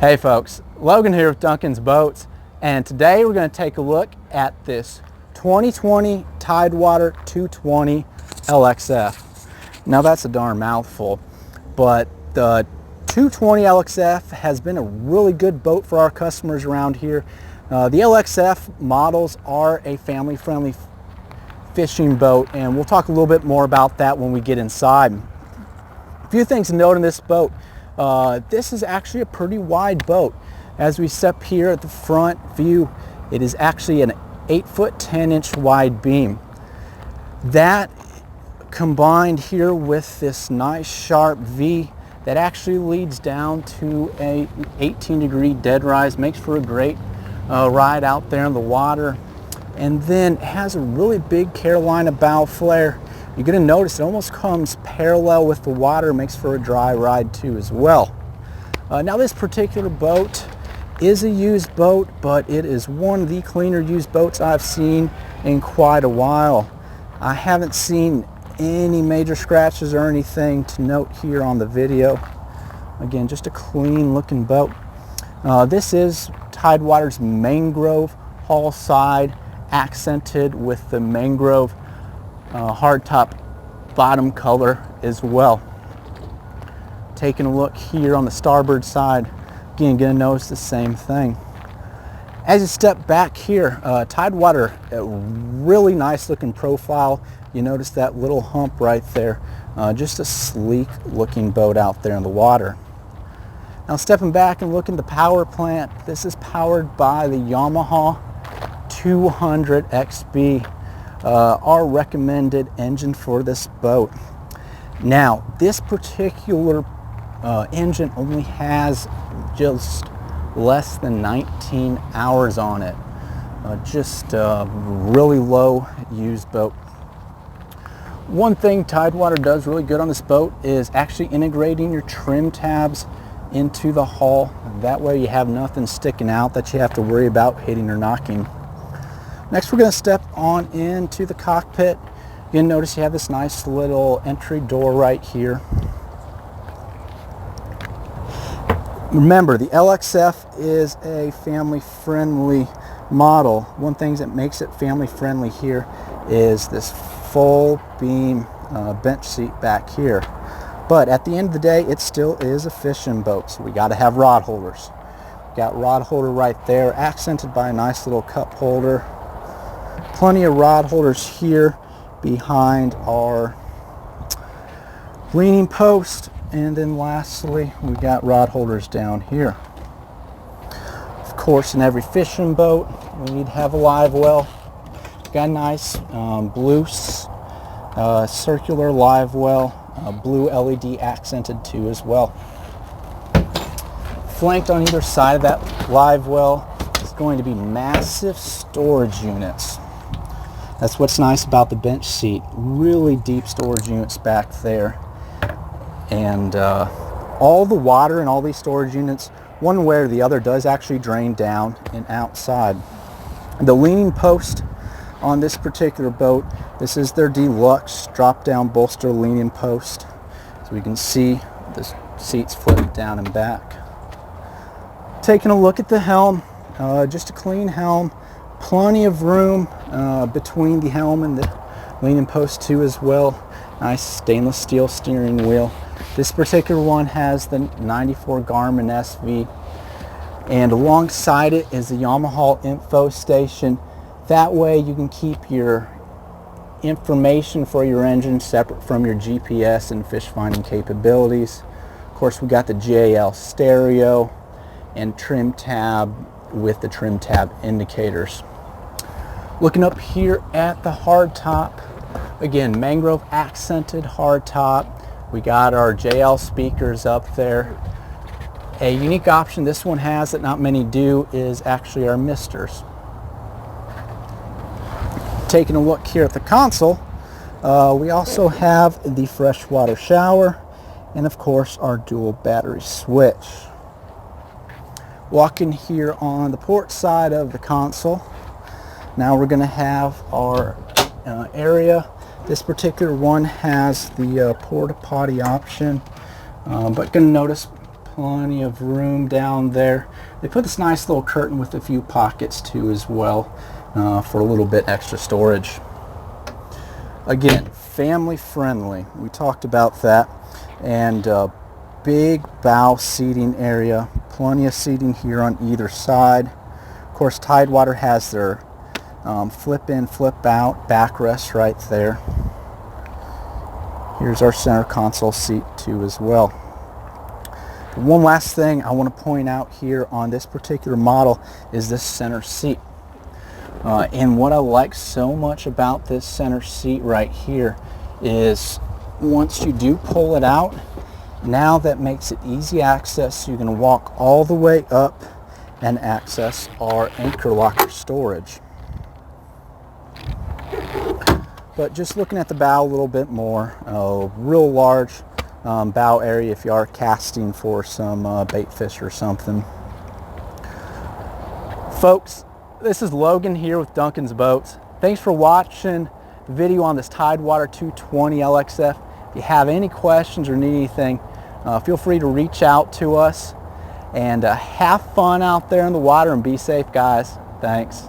Hey folks, Logan here with Duncan's Boats, and today we're going to take a look at this 2020 Tidewater 220 LXF. Now that's a darn mouthful, but the 220 LXF has been a really good boat for our customers around here. The LXF models are a family-friendly fishing boat, and we'll talk a little bit more about that when we get inside. A few things to note in this boat. This is actually a pretty wide boat. As we step here at the front view, it is actually an 8-foot 10-inch wide beam. That combined here with this nice sharp V that actually leads down to a 18-degree dead rise makes for a great ride out there in the water. And then has a really big Carolina bow flare. You're going to notice it almost comes parallel with the water, makes for a dry ride too as well. Now this particular boat is a used boat, but it is one of the cleaner used boats I've seen in quite a while. I haven't seen any major scratches or anything to note here on the video. Again, just a clean looking boat. This is Tidewater's mangrove hull side, accented with the mangrove hardtop bottom color as well. Taking a look here on the starboard side, again, gonna notice the same thing. As you step back here, Tidewater, a really nice looking profile. You notice that little hump right there. Just a sleek looking boat out there in the water. Now stepping back and looking at the power plant, this is powered by the Yamaha F200XB. Our recommended engine for this boat. Now this particular engine only has just less than 19 hours on it. Just a really low used boat. One thing Tidewater does really good on this boat is actually integrating your trim tabs into the hull. That way you have nothing sticking out that you have to worry about hitting or knocking. Next, we're going to step on into the cockpit. You'll notice you have this nice little entry door right here. Remember, the LXF is a family-friendly model. One thing that makes it family-friendly here is this full beam bench seat back here. But at the end of the day, it still is a fishing boat, so we got to have rod holders. Got rod holder right there, accented by a nice little cup holder. Plenty of rod holders here behind our leaning post, and then lastly we got rod holders down here. Of course, in every fishing boat we need to have a live well. Got a nice blue circular live well, blue LED accented too as well. Flanked on either side of that live well is going to be massive storage units. That's what's nice about the bench seat. Really deep storage units back there. And all the water in all these storage units, one way or the other, does actually drain down and outside. The leaning post on this particular boat, this is their deluxe drop-down bolster leaning post. So we can see the seats flip down and back. Taking a look at the helm, just a clean helm. Plenty of room between the helm and the leaning post too as well. Nice stainless steel steering wheel. This particular one has the 94 Garmin SV, and alongside it is the Yamaha info station. That way you can keep your information for your engine separate from your GPS and fish finding capabilities. Of course, we got the JL stereo and trim tab with the trim tab indicators. Looking up here at the hardtop, again, mangrove accented hardtop. We got our JL speakers up there. A unique option this one has that not many do is actually our misters. Taking a look here at the console, we also have the freshwater shower and of course our dual battery switch. Walking here on the port side of the console, now we're going to have our area. This particular one has the porta potty option, but going to notice Plenty of room down there. They put this nice little curtain with a few pockets too as well, for a little bit extra storage. Again, family friendly. We talked about that. And big bow seating area. Plenty of seating here on either side. Of course, Tidewater has their flip in, flip out backrest right there. Here's our center console seat too as well. One last thing I want to point out here on this particular model is this center seat. And what I like so much about this center seat right here is once you do pull it out, now that makes it easy access. You can walk all the way up and access our anchor locker storage. But just looking at the bow a little bit more, real large bow area if you are casting for some bait fish or something. Folks, this is Logan here with Duncan's Boats. Thanks for watching the video on this Tidewater 220 LXF. If you have any questions or need anything, feel free to reach out to us. And have fun out there in the water and be safe, guys. Thanks.